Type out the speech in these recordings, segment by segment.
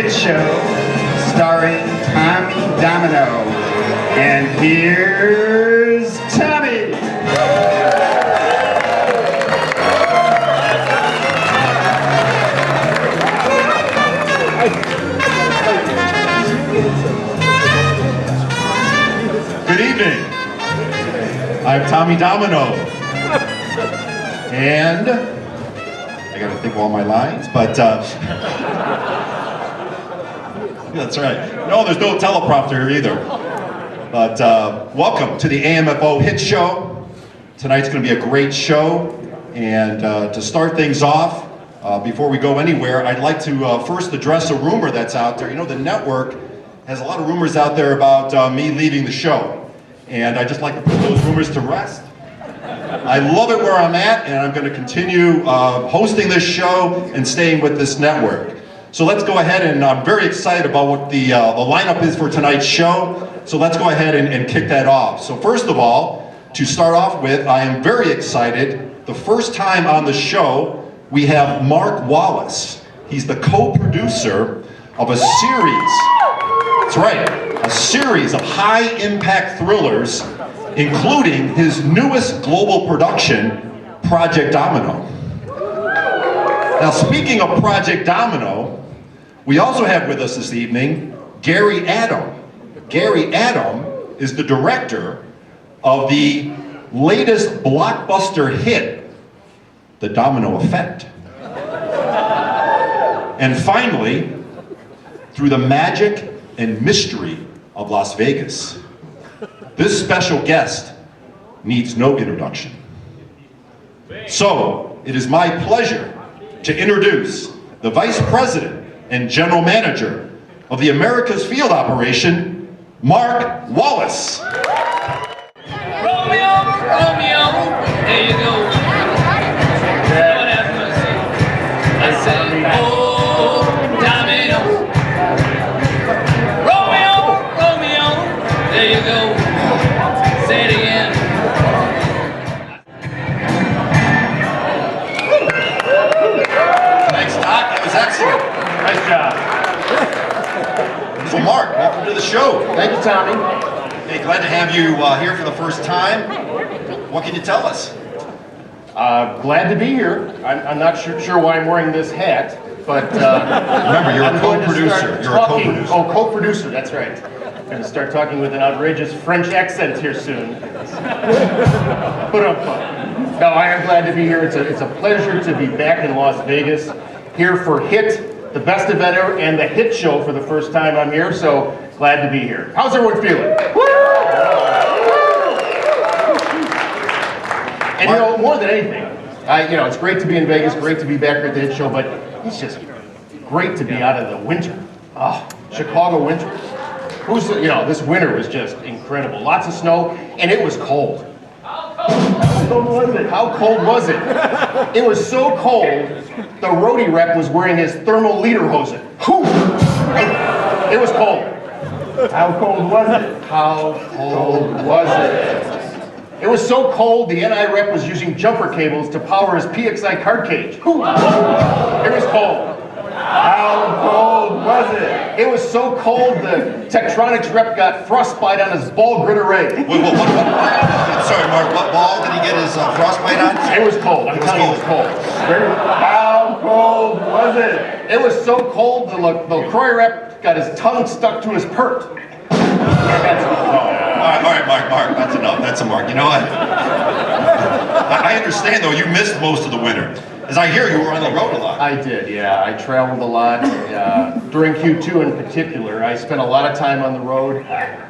hit show starring Tommy Domino. And here's Tommy. Good evening. I'm Tommy Domino. And I gotta think of all my lines, but that's right. No, there's no teleprompter here either. But welcome to the AMFO Hit Show. Tonight's gonna be a great show. And to start things off, before we go anywhere, I'd like to first address a rumor that's out there. You know, the network has a lot of rumors out there about me leaving the show. And I'd just like to put those rumors to rest. I love it where I'm at, and I'm going to continue hosting this show and staying with this network. So let's go ahead, and I'm very excited about what the lineup is for tonight's show. So let's go ahead and kick that off. So first of all, to start off with, I am very excited. The first time on the show, we have Mark Wallace. He's the co-producer of a series. That's right, a series of high-impact thrillers, including his newest global production, Project Domino. Now, speaking of Project Domino, we also have with us this evening Gary Adam. Gary Adam is the director of the latest blockbuster hit, The Domino Effect. And finally, through the magic and mystery of Las Vegas, this special guest needs no introduction. So, it is my pleasure to introduce the Vice President and General Manager of the America's Field Operation, Mark Wallace. Romeo, Romeo, there you go. Lord have mercy. I said, oh, Domino. Romeo, Romeo, there you go. Say it again. Thanks, Doc. That was excellent. Nice job. So, Mark, welcome to the show. Thank you, Tommy. Hey, glad to have you here for the first time. What can you tell us? Glad to be here. I'm not sure why I'm wearing this hat, but Remember, you're I'm a going to co-producer. start You're a talking. co-producer. Oh, co-producer. That's right. I'm going to start talking with an outrageous French accent here soon. Put up fun. No, I am glad to be here. It's a pleasure to be back in Las Vegas, here for HIT, the best event ever, and the HIT show for the first time I'm here. So glad to be here. How's everyone feeling? And you know, more than anything, it's great to be in Vegas, great to be back here at the HIT show, but it's just great to be out of the winter. Oh, Chicago winter. This winter was just incredible. Lots of snow, and it was cold. How cold was it? How cold was it? It was so cold, the roadie rep was wearing his thermal lederhosen. Whew! It was cold. How cold was it? How cold was it? It was so cold, the NI rep was using jumper cables to power his PXI card cage. Whew! It was cold. How cold was it? It was so cold, the Tektronix rep got frostbite on his ball grid array. Wait, what? I'm sorry, Mark, what ball did he get his frostbite on? It was cold. I'm telling you, it was cold. How cold was it? It was so cold, the LaCroix rep got his tongue stuck to his pert. All right, Mark, that's enough. That's a mark. You know what? I understand, though, you missed most of the winter. As I hear, you were on the road a lot. I did, yeah. I traveled a lot. During Q2 in particular, I spent a lot of time on the road,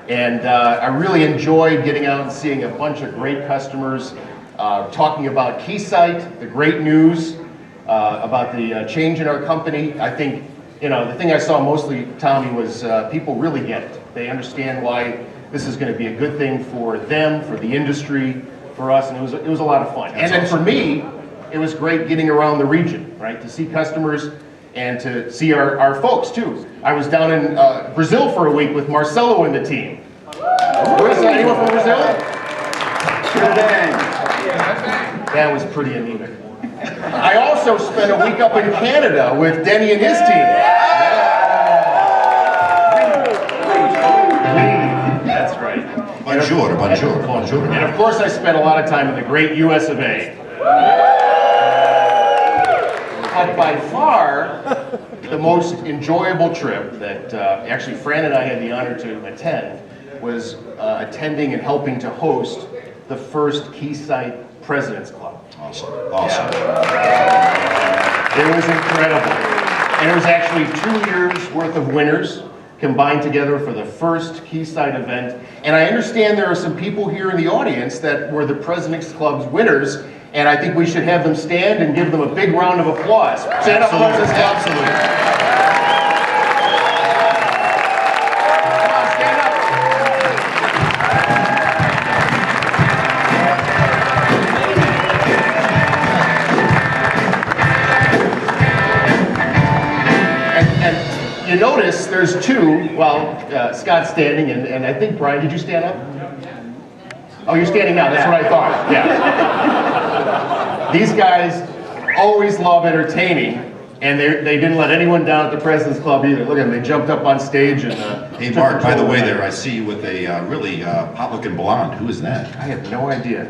and I really enjoyed getting out and seeing a bunch of great customers, talking about Keysight, the great news, about the change in our company. I think, the thing I saw mostly, Tommy, was people really get it. They understand why this is going to be a good thing for them, for the industry, for us, and it was a lot of fun. That's and then awesome. for me, it was great getting around the region, right? To see customers and to see our folks too. I was down in Brazil for a week with Marcelo and the team. Where's anyone from Brazil? That was pretty anemic. I also spent a week up in Canada with Denny and his team. Bonjour, bonjour, bonjour. And of course I spent a lot of time in the great US of A. But by far, the most enjoyable trip that actually Fran and I had the honor to attend was attending and helping to host the first Keysight President's Club. Awesome, awesome. Yeah. It was incredible. And it was actually 2 years worth of winners combined together for the first Keysight event. And I understand there are some people here in the audience that were the President's Club's winners, and I think we should have them stand and give them a big round of applause. Stand up, President's Club. Absolutely. You notice there's two, well, Scott's standing, and I think, Brian, did you stand up? Oh, you're standing now, that's what I thought, yeah. These guys always love entertaining, and they didn't let anyone down at the President's Club either. Look at them, they jumped up on stage and... Hey, Mark, by the way there, I see you with a really pop-looking blonde. Who is that? I have no idea.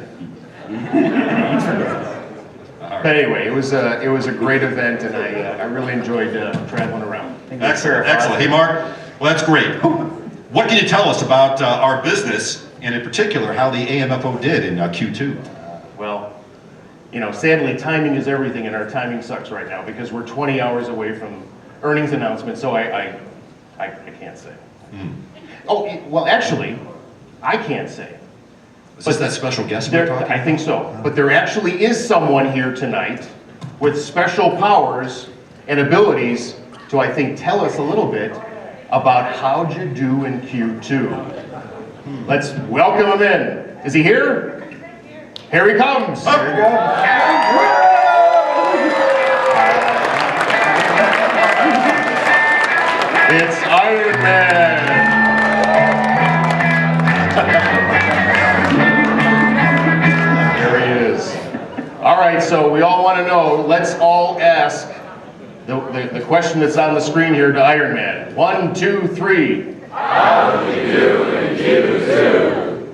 But anyway, it was a great event, and I really enjoyed traveling around. Excellent, excellent. Hey, Mark, well, that's great. What can you tell us about our business, and in particular, how the AMFO did in Q2? Well, you know, sadly, timing is everything, and our timing sucks right now because we're 20 hours away from earnings announcement, so I can't say. Oh, well, actually, I can't say. Is this that special guest we're talking about? I think so. But there actually is someone here tonight with special powers and abilities to, I think, tell us a little bit about how'd you do in Q2. Let's welcome him in. Is he here? Here he comes. Here he goes. It's Iron Man. All right, so we all want to know, let's all ask the question that's on the screen here to Iron Man. 1, 2, 3. How did you do in Q2?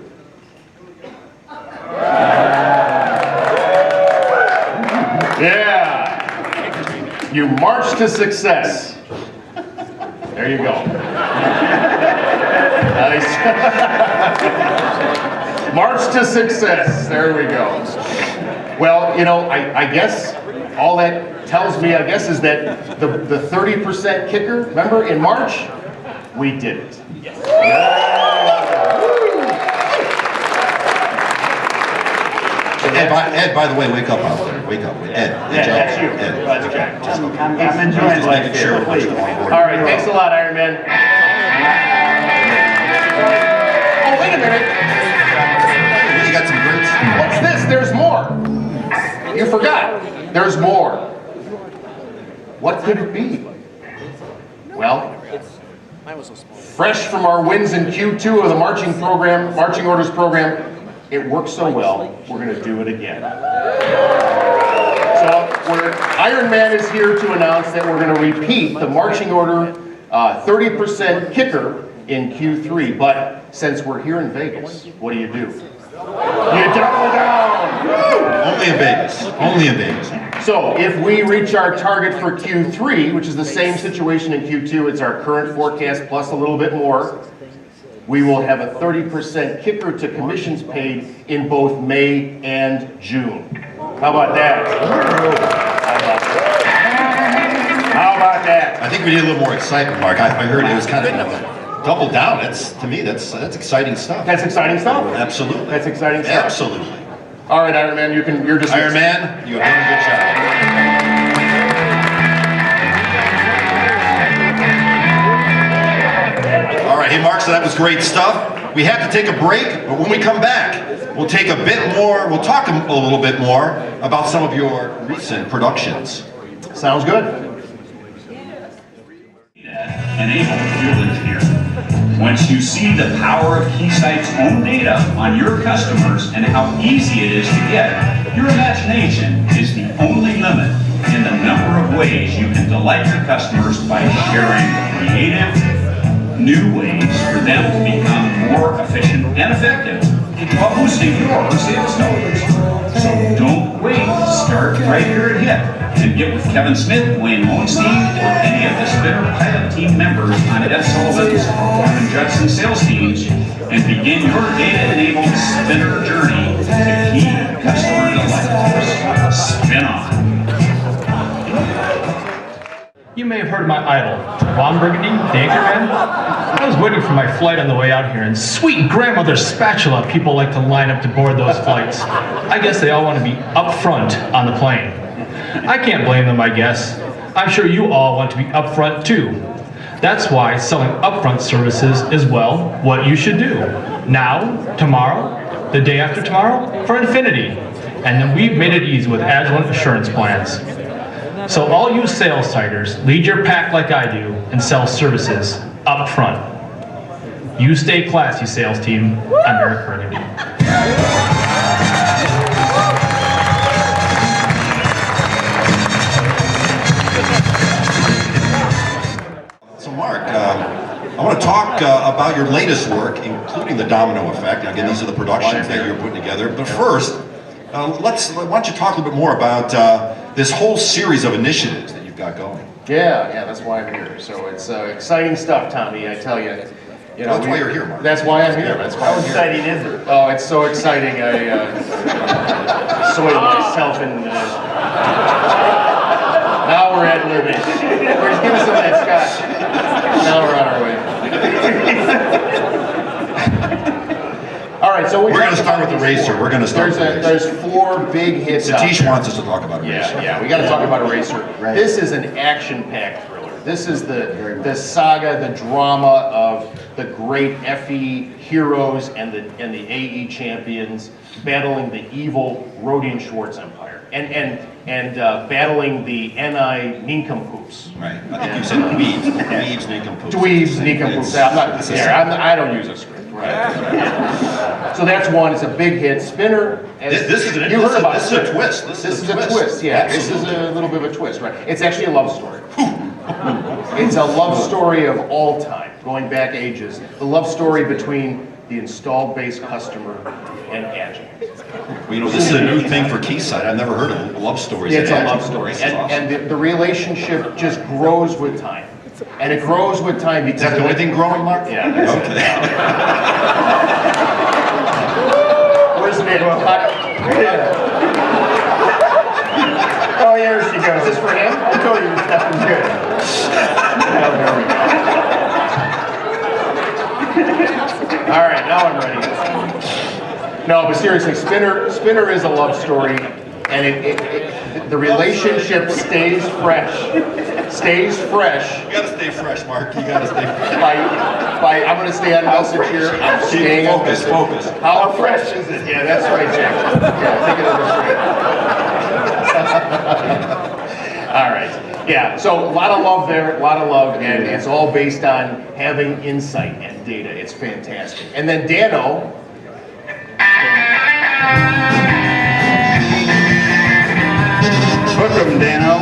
Yeah. You marched to success. There you go. Nice. March to success. There we go. Well, you know, I guess all that tells me, I guess, is that the 30% kicker, remember in March, we did it. Yes. Ed, by the way, wake up out there. Wake up. Ed. Yeah, that's you. Ed. That's Jack. I'm enjoying life here. All right, thanks a lot, Iron Man. Oh, wait a minute. You got some great... What's this? There's more. You forgot. There's more. What could it be? Well, fresh from our wins in Q2 of the marching orders program, it worked so well, we're going to do it again. So Iron Man is here to announce that we're going to repeat the marching order 30% kicker in Q3. But since we're here in Vegas, what do? You double down! Only in Vegas. Only in Vegas. So if we reach our target for Q3, which is the same situation in Q2, it's our current forecast plus a little bit more, we will have a 30% kicker to commissions paid in both May and June. How about that? How about that? I think we need a little more excitement, Mark. I heard it was kind of double down. To me, that's exciting stuff. That's exciting stuff? Absolutely. That's exciting stuff? Absolutely. All right, Iron Man, you're just... Iron Man, you have done a good job. All right, hey Mark, so that was great stuff. We have to take a break, but when we come back, we'll take a bit more, we'll talk a little bit more about some of your recent productions. Sounds good. Enable field engineer. Once you see the power of Keysight's own data on your customers and how easy it is to get, your imagination is the only limit in the number of ways you can delight your customers by sharing creative, new ways for them to become more efficient and effective while boosting your sales numbers. So don't wait, start right here at HIT and get with Kevin Smith, Wayne Lowenstein, or any of the Spinner pilot team members on Ed Sullivan's or Kevin Judson sales teams and begin your data-enabled Spinner journey to key customer delight. Spin on. You may have heard of my idol, Ron Burgundy, the Anchorman. I was waiting for my flight on the way out here, and sweet grandmother spatula people like to line up to board those flights. I guess they all want to be up front on the plane. I can't blame them, I guess. I'm sure you all want to be up front too. That's why selling upfront services is, well, what you should do. Now, tomorrow, the day after tomorrow, for infinity. And then we've made it easy with Agilent assurance plans. So all you sales siders, lead your pack like I do and sell services up front. You stay classy, sales team. I'm Eric Burgundy. So Mark, I want to talk about your latest work, including the domino effect. Again, these are the productions that you're putting together. But first, why don't you talk a little bit more about this whole series of initiatives that you've got going? Yeah, that's why I'm here. So it's exciting stuff, Tommy, I tell you. You know, that's why you're here, Mark. That's why I'm here. That's why I'm here. How exciting is it? Oh, it's so exciting. I soiled myself in... Now we're at Liberty. Just give us some of that scotch. Now we're on our way. All right, so we're going to start with the Eraser. We're going to start with the Eraser. There's 4 big hits. Satish wants us to talk about Eraser. Yeah, we got to talk about Eraser. Right. This is an action-packed thriller. This is the saga, the drama of the great FE heroes and the AE champions battling the evil Rodian Schwartz Empire and battling the NI nincompoops. Right. I think you said dweebs. Dweebs, nincompoops. Dweebs, nincompoops. I don't use a script. Right. So that's one. It's a big hit. Spinner. This is a twist. This is a twist. Yeah. This is a little bit of a twist, right? It's actually a love story. It's a love story of all time, going back ages. The love story between the installed base customer and Agilent. Well, you know, this is a new thing for Keysight. I've never heard of love stories. It's a love story, and the relationship just grows with time. And it grows with time because... Is that the only thing growing, Mark? Yeah. Okay. Where's the man? Oh, here she goes. Is this for him? I told you this stuff was good. Oh, there we go. All right, now I'm ready. No, but seriously, Spinner is a love story, and the relationship stays fresh. Stays fresh. You gotta stay fresh, Mark. You gotta stay fresh. I'm gonna stay on message here. I'm staying on message. Focus. How fresh is it? Yeah, that's right, Jack. Yeah, take it over. All right. Yeah, so a lot of love there, a lot of love, and it's all based on having insight and data. It's fantastic. And then Dano. Welcome, Dano.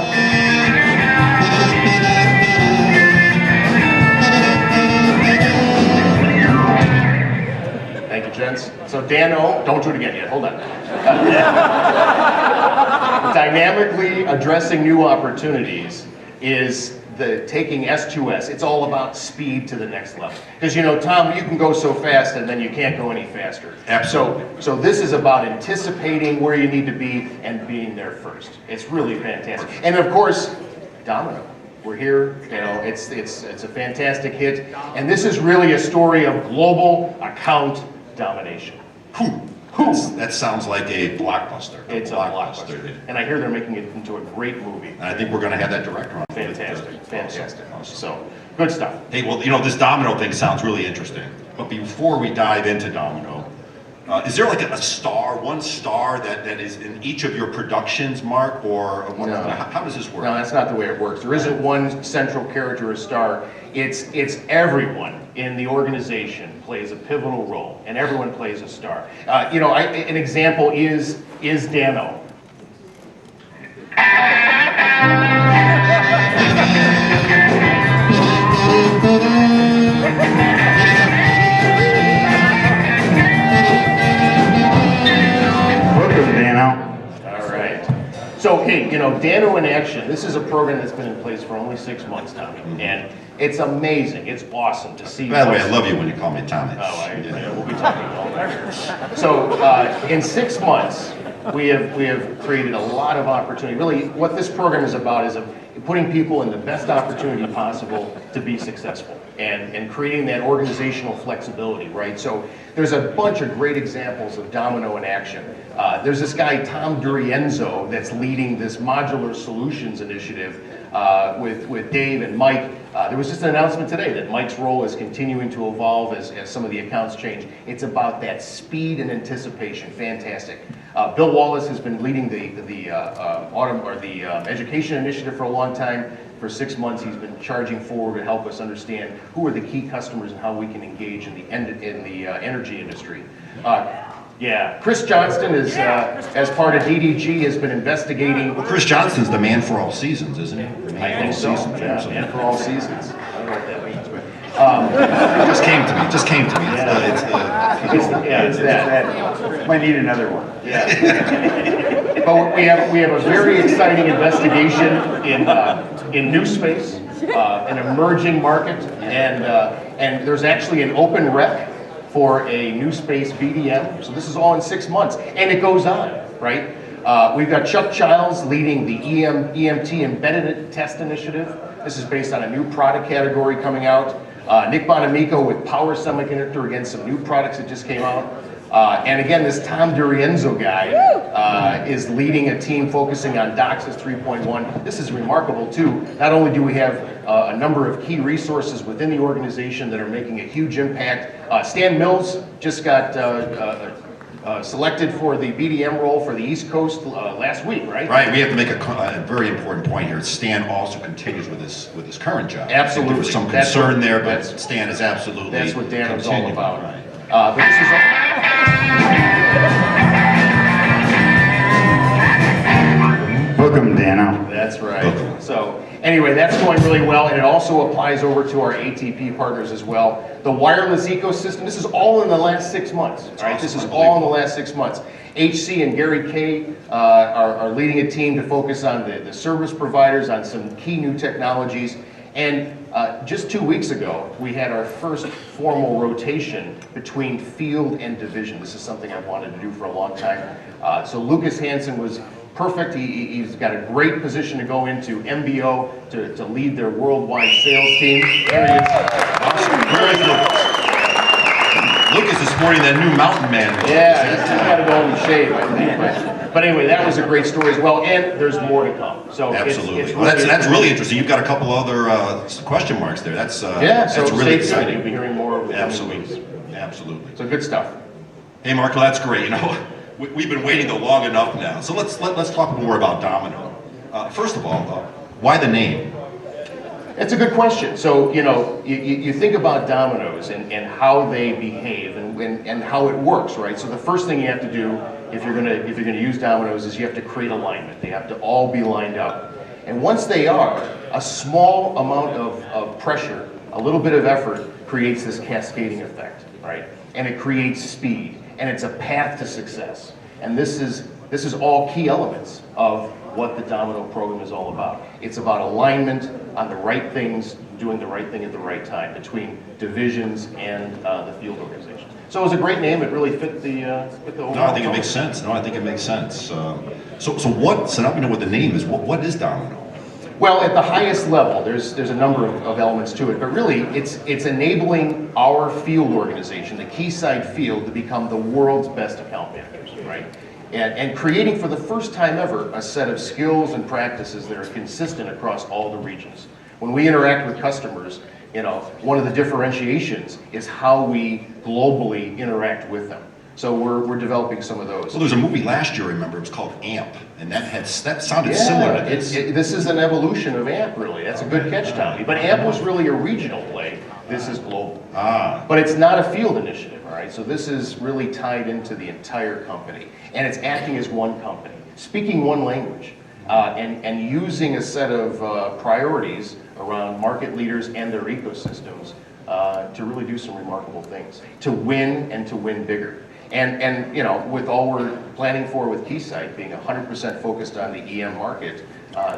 Thank you, gents. So Dano, don't do it again yet, hold on. Dynamically addressing new opportunities is the taking S2S. It's all about speed to the next level. Because you know, Tom, you can go so fast and then you can't go any faster. Absolutely. So this is about anticipating where you need to be and being there first. It's really fantastic. And of course, Domino. We're here, you know, it's a fantastic hit. And this is really a story of global account domination. That sounds like a blockbuster. It's a blockbuster. And I hear they're making it into a great movie. And I think we're going to have that director on. Fantastic. So, good stuff. Hey, well, you know, this domino thing sounds really interesting. But before we dive into domino, is there like one star that is in each of your productions, Mark? Or no. How does this work? No, that's not the way it works. There isn't one central character or star. It's everyone in the organization plays a pivotal role, and everyone plays a star. You know, an example is Dano. So, hey, Dano in Action, this is a program that's been in place for only 6 months, Tommy. And it's amazing. It's awesome to see. By the way, I love you when you call me Tommy. We'll be talking all night. So, in 6 months, we have created a lot of opportunity. Really, what this program is about is putting people in the best opportunity possible to be successful and creating that organizational flexibility, right? So there's a bunch of great examples of Domino in action. There's this guy, Tom Durienzo, that's leading this modular solutions initiative with Dave and Mike. There was just an announcement today that Mike's role is continuing to evolve as some of the accounts change. It's about that speed and anticipation. Fantastic. Bill Wallace has been leading the education initiative for a long time. For 6 months, he's been charging forward to help us understand who are the key customers and how we can engage in the energy industry. Chris Johnston is, as part of DDG, has been investigating. Well, Chris Johnston's the man for all seasons, isn't he? I think so. Yeah, man for all seasons. I don't know what that means, but it just came to me. It's that. Might need another one. Yeah. But we have a very exciting investigation in new space, an emerging market, and there's actually an open rec for a new space BDM. So this is all in 6 months, and it goes on, right? We've got Chuck Childs leading the EMT Embedded Test Initiative. This is based on a new product category coming out. Nick Bonamico with Power Semiconductor, again, some new products that just came out. And again, this Tom Durienzo guy is leading a team focusing on DOCSIS 3.1. This is remarkable too. Not only do we have a number of key resources within the organization that are making a huge impact. Stan Mills just got selected for the BDM role for the East Coast last week, right? Right. We have to make a very important point here. Stan also continues with his current job. Absolutely. There was some concern there, but Stan is absolutely. That's what Dan is all about. Right. But this is Book 'em, Dano. That's right. So anyway, that's going really well, and it also applies over to our ATP partners as well. The wireless ecosystem, this is all in the last 6 months, right? This is all in the last 6 months. HC and Gary Kay are leading a team to focus on the service providers, on some key new technologies. And just 2 weeks ago, we had our first formal rotation between field and division. This is something I've wanted to do for a long time. So Lucas Hansen was perfect. He's got a great position to go into MBO to lead their worldwide sales team. There he is. Awesome. Where is Lucas? Lucas is sporting that new mountain man. Yeah, he's got to go and shave, I think. But anyway, that was a great story as well, and there's more to come. So absolutely, it's that's really interesting. You've got a couple other question marks there. That's so really exciting. You'll be hearing more over the Absolutely, weeks. absolutely. So good stuff. Hey, Marco, that's great. We've been waiting long enough now. So let's talk more about Domino. First of all, why the name? It's a good question. So, you think about dominoes and how they behave and how it works, right? So the first thing you have to do if you're gonna use dominoes is you have to create alignment. They have to all be lined up. And once they are, a small amount of pressure, a little bit of effort creates this cascading effect, right? And it creates speed, and it's a path to success. And this is all key elements of what the Domino program is all about. It's about alignment on the right things, doing the right thing at the right time between divisions and the field organization. So it was a great name. It really fit the overall. No, I think it makes sense. So now we know what the name is. What is Domino? Well, at the highest level, there's a number of elements to it, but really it's enabling our field organization, the Keysight field, to become the world's best account managers, right? And creating for the first time ever a set of skills and practices that are consistent across all the regions. When we interact with customers, one of the differentiations is how we globally interact with them. So we're developing some of those. Well, there was a movie last year, I remember, it was called AMP, and that sounded similar to this. This is an evolution of AMP, really. That's a good catch, Tommy. But AMP was really a regional play. This is global. But it's not a field initiative, all right? So this is really tied into the entire company, and it's acting as one company, speaking one language, and using a set of priorities around market leaders and their ecosystems to really do some remarkable things, to win and to win bigger. And you know, with all we're planning for with Keysight being 100% focused on the EM market,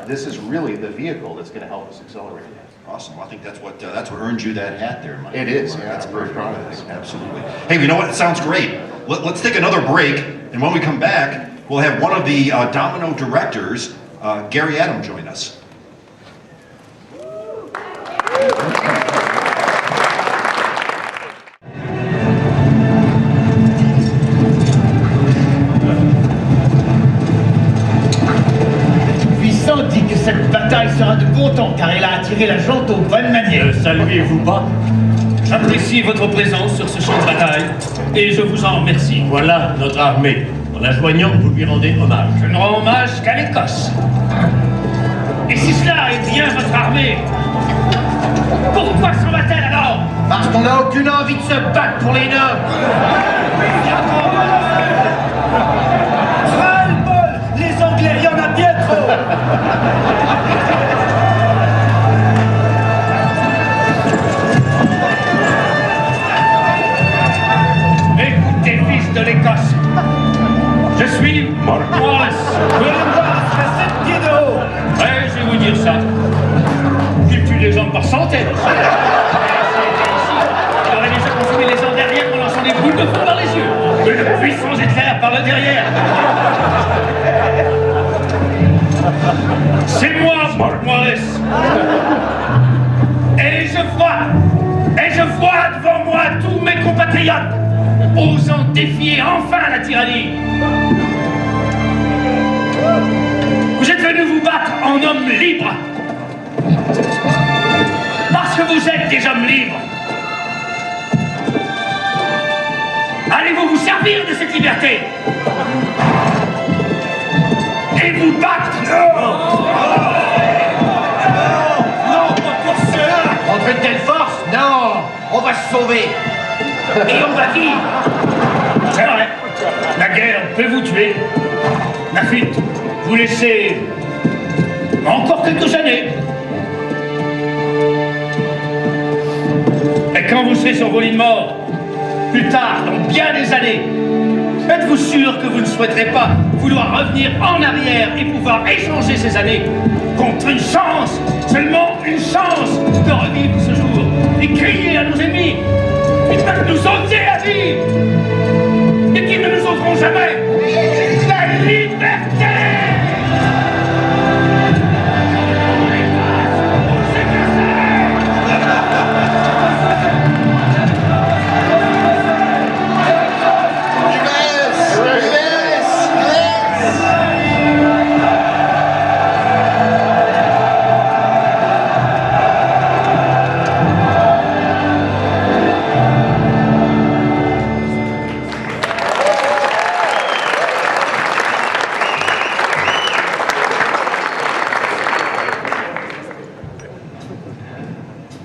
this is really the vehicle that's going to help us accelerate that. Awesome. I think that's what earned you that hat there, Mike. It is. Yeah, That's I'm very very proud proud of of it. Absolutely. Hey, you know what? It sounds great. Let's take another break, and when we come back, we'll have one of the Domino directors, Gary Adam, join us. Puissant dit que cette bataille sera de bon temps car elle a attiré la jante aux bonnes manières. Ne saluez-vous pas? J'apprécie votre présence sur ce champ de bataille et je vous en remercie. Voilà notre armée. En la joignant, vous lui rendez hommage. Je ne rends hommage qu'à l'Écosse. Et si cela est bien votre armée, pourquoi s'en va-t-elle alors? Parce qu'on n'a aucune envie de se battre pour les nobles. Ras-le-bol, les Anglais, il y en a bien trop. Écoutez, fils de l'Écosse, je suis Wallace. William Wallace fait 7 pieds de haut. Ouais, je vais vous dire ça. Qu'il tue les gens par centaines. Il aurait déjà consumé les gens derrière en lançant des boules de feu par les yeux. Une puissance éclair par le derrière. C'est moi, Wallace. Et je vois devant moi tous mes compatriotes osant défier enfin la tyrannie. Vous êtes venus vous battre en hommes libres. Parce que vous êtes des hommes libres. Allez-vous vous servir de cette liberté et vous battre? Non, pas pour cela. Contre une telle force, non. On va se sauver. Et on va vivre. C'est vrai. La guerre peut vous tuer. La fuite vous laisser encore quelques années. Et quand vous serez sur vos lits de mort, plus tard, dans bien des années, êtes-vous sûr que vous ne souhaiterez pas vouloir revenir en arrière et pouvoir échanger ces années contre une chance, seulement une chance de revivre ce jour et crier à nos ennemis qu'ils peuvent nous ôter la vie et qu'ils ne nous ôteront jamais la liberté!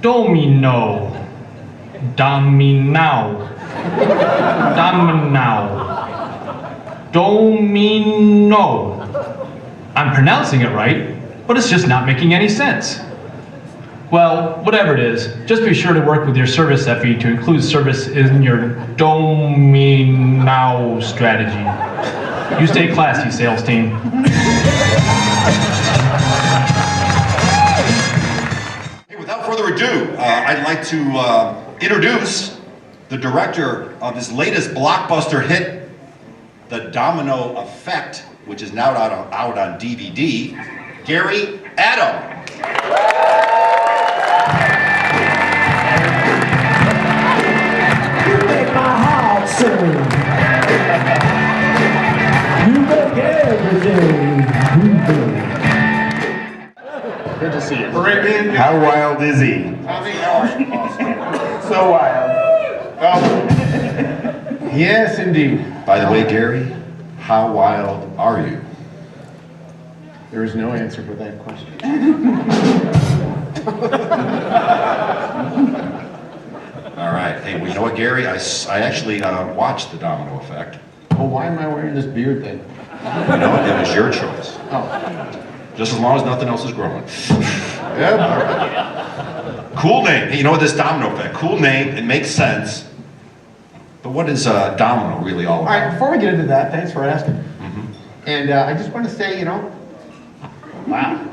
Domino. Dominao. Dominao. Domino. I'm pronouncing it right, but it's just not making any sense. Well, whatever it is, just be sure to work with your service FE to include service in your Dominao strategy. You stay classy, sales team. Without further ado, I'd like to introduce the director of his latest blockbuster hit, The Domino Effect, which is now out on DVD, Gary Adam. You make my heart sing. You make everything you do. Good to see you. How wild is he? So wild. Yes, indeed. By the way, Gary, how wild are you? There is no answer for that question. All right. Hey, well, you know what, Gary? I actually watched The Domino Effect. Well, why am I wearing this beard then? You know, it was your choice. Oh. Just as long as nothing else is growing. Yep. Cool name. Hey, you know what, this Domino Effect? Cool name. It makes sense. So what is Domino really all All right, about? before we get into that, thanks for asking. And I just want to say, wow.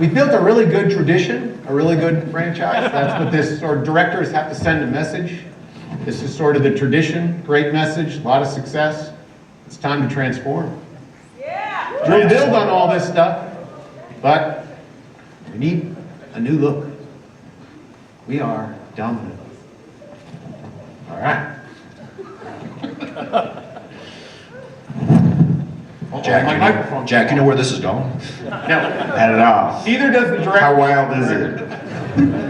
We built a really good tradition, a really good franchise. That's what this, or directors have to send a message. This is sort of the tradition, great message, a lot of success. It's time to transform. Yeah. We'll build on all this stuff, but we need a new look. We are Domino. All right. Jack, you know where this is going? No. Not at all. Either does the director. How wild is it?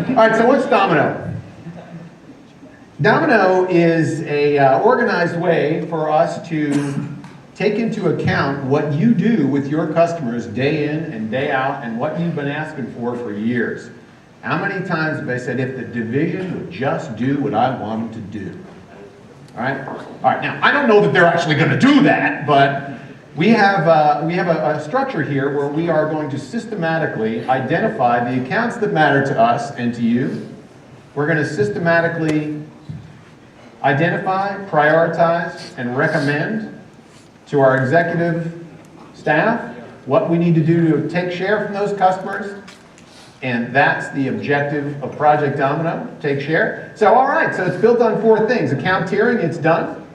All right, so what's Domino? Domino is a organized way for us to take into account what you do with your customers day in and day out and what you've been asking for years. How many times have I said, if the division would just do what I want them to do? All right, now, I don't know that they're actually going to do that, but we have a structure here where we are going to systematically identify the accounts that matter to us and to you. We're going to systematically identify, prioritize, and recommend to our executive staff what we need to do to take share from those customers. And that's the objective of Project Domino, take share. So, all right, so it's built on 4 things. Account tiering, it's done.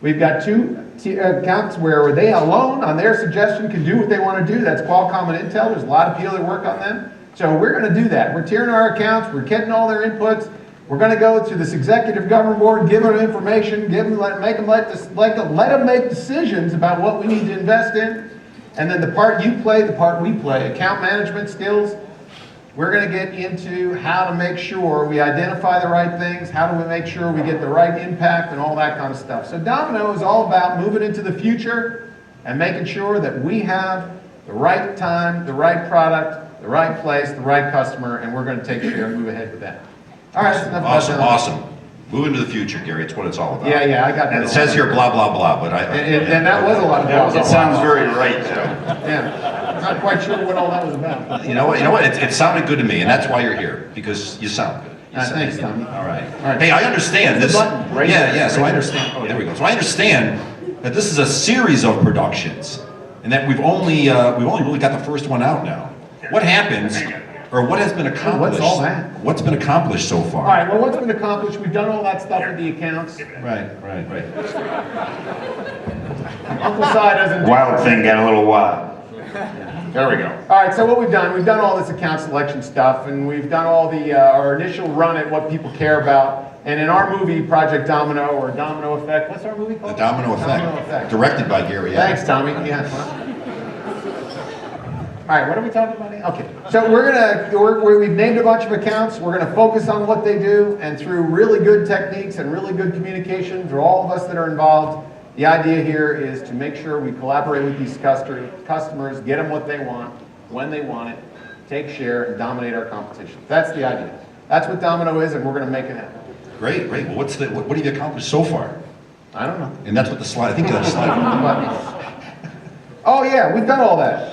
We've got 2 accounts where they alone, on their suggestion, can do what they want to do. That's Qualcomm and Intel. There's a lot of people that work on them. So we're going to do that. We're tiering our accounts. We're getting all their inputs. We're going to go to this executive government board, give them information, let them make decisions about what we need to invest in. And then the part you play, the part we play, account management skills. We're going to get into how to make sure we identify the right things, how do we make sure we get the right impact and all that kind of stuff. So Domino is all about moving into the future and making sure that we have the right time, the right product, the right place, the right customer, and we're going to take share and move ahead with that. All right, that's enough about that. Awesome. Move into the future, Gary. It's what it's all about. Yeah, I got that. And it says here blah, blah, blah, but and that was a lot of blah. It sounds very right, though. Yeah, not quite sure what all that was about. You know what? It sounded good to me, and that's why you're here, because you sound good. Thanks, Tommy. All right. Hey, I understand this. Button, right Yeah, so I there. understand. There we go. So I understand that this is a series of productions, and that we've only really got the first one out now. What happens, or what has been accomplished? What's all that? What's been accomplished so far? All right, well, what's been accomplished? We've done all that stuff with the accounts. Right. Uncle Si doesn't do Wild thing got a little wild. There we go. All right, so what we've done all this account selection stuff, and we've done all the our initial run at what people care about. And in our movie, Project Domino, or Domino Effect, what's our movie called? The Domino Effect. Directed by Gary. Yeah. Thanks, Tommy. Yeah. All right, what are we talking about here? Okay, so we've named a bunch of accounts. We're going to focus on what they do, and through really good techniques and really good communication through all of us that are involved, the idea here is to make sure we collaborate with these customers, get them what they want, when they want it, take share, and dominate our competition. That's the idea. That's what Domino is, and we're going to make it happen. Great. Well, what have you accomplished so far? I don't know. And that's what the slide. I think that's the slide. Oh yeah, we've done all that.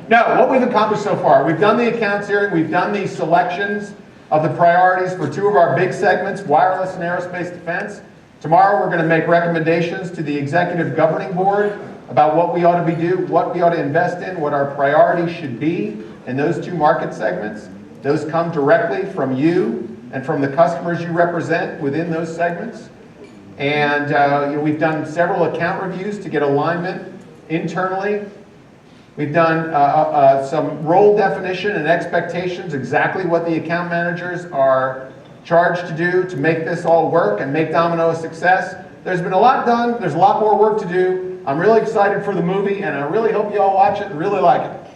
No, what we've accomplished so far, we've done the accounts here, we've done the selections of the priorities for 2 of our big segments, wireless and aerospace defense. Tomorrow we're going to make recommendations to the executive governing board about what we ought to invest in, what our priorities should be in those 2 market segments. Those come directly from you and from the customers you represent within those segments. And we've done several account reviews to get alignment internally. We've done some role definition and expectations, exactly what the account managers are charged to do to make this all work and make Domino a success. There's been a lot done. There's a lot more work to do. I'm really excited for the movie, and I really hope you all watch it and really like it.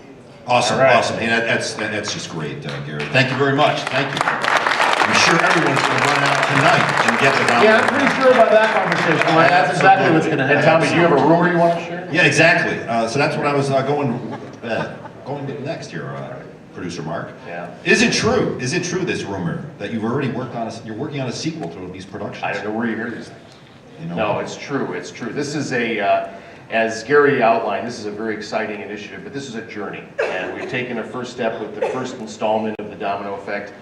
Awesome, awesome. Hey, that's just great, Gary. Thank you very much. Thank you. I'm sure everyone's going to run out tonight and get the Domino. Yeah, I'm pretty sure about that conversation. Right? That's exactly what's going to happen. And Tommy, do you have a rumor you want to share? Yeah, exactly. So that's what I was going next here, producer Mark. Yeah. Is it true? Is it true, this rumor that you've already you're working on a sequel to these productions? I don't know where you hear these things. You know? No, it's true. It's true. This is as Gary outlined, this is a very exciting initiative, but this is a journey, and we've taken a first step with the first installment of the Domino Effect.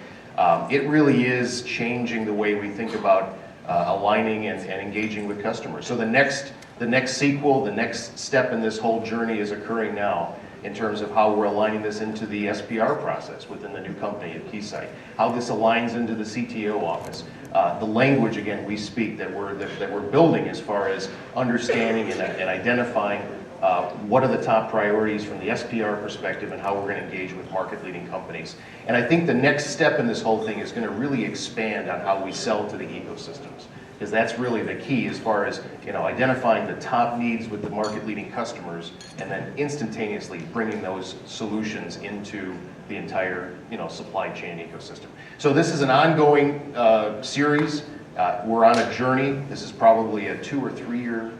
It really is changing the way we think about aligning and engaging with customers. So the next sequel, the next step in this whole journey is occurring now in terms of how we're aligning this into the SPR process within the new company at Keysight, how this aligns into the CTO office, the language, again, we speak that we're building as far as understanding and identifying what are the top priorities from the SPR perspective and how we're going to engage with market-leading companies. And I think the next step in this whole thing is going to really expand on how we sell to the ecosystems, because that's really the key as far as identifying the top needs with the market-leading customers and then instantaneously bringing those solutions into the entire supply chain ecosystem. So this is an ongoing series. We're on a journey. This is probably a 2 or 3 year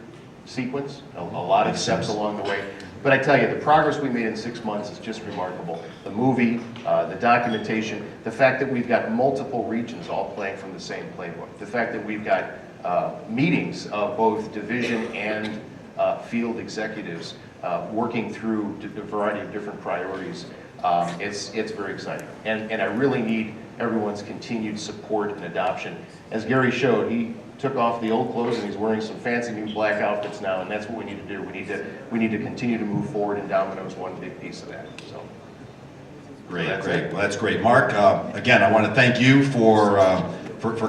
sequence, a lot of steps along the way. But I tell you, the progress we made in 6 months is just remarkable. The movie, the documentation, the fact that we've got multiple regions all playing from the same playbook, the fact that we've got meetings of both division and field executives working through a variety of different priorities, it's very exciting. And I really need everyone's continued support and adoption. As Gary showed, he took off the old clothes and he's wearing some fancy new black outfits now, and that's what we need to do. We need to continue to move forward, and Domino's one big piece of that. So great. Well, that's great, Mark. Again, I want to thank you for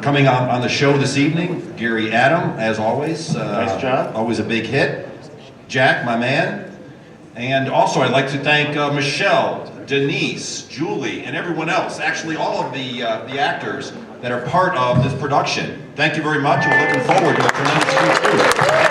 coming on the show this evening. Gary, Adam, as always. Nice job. Always a big hit. Jack, my man. And also, I'd like to thank Michelle, Denise, Julie, and everyone else. Actually, all of the actors that are part of this production. Thank you very much. We're looking forward to a tremendous future.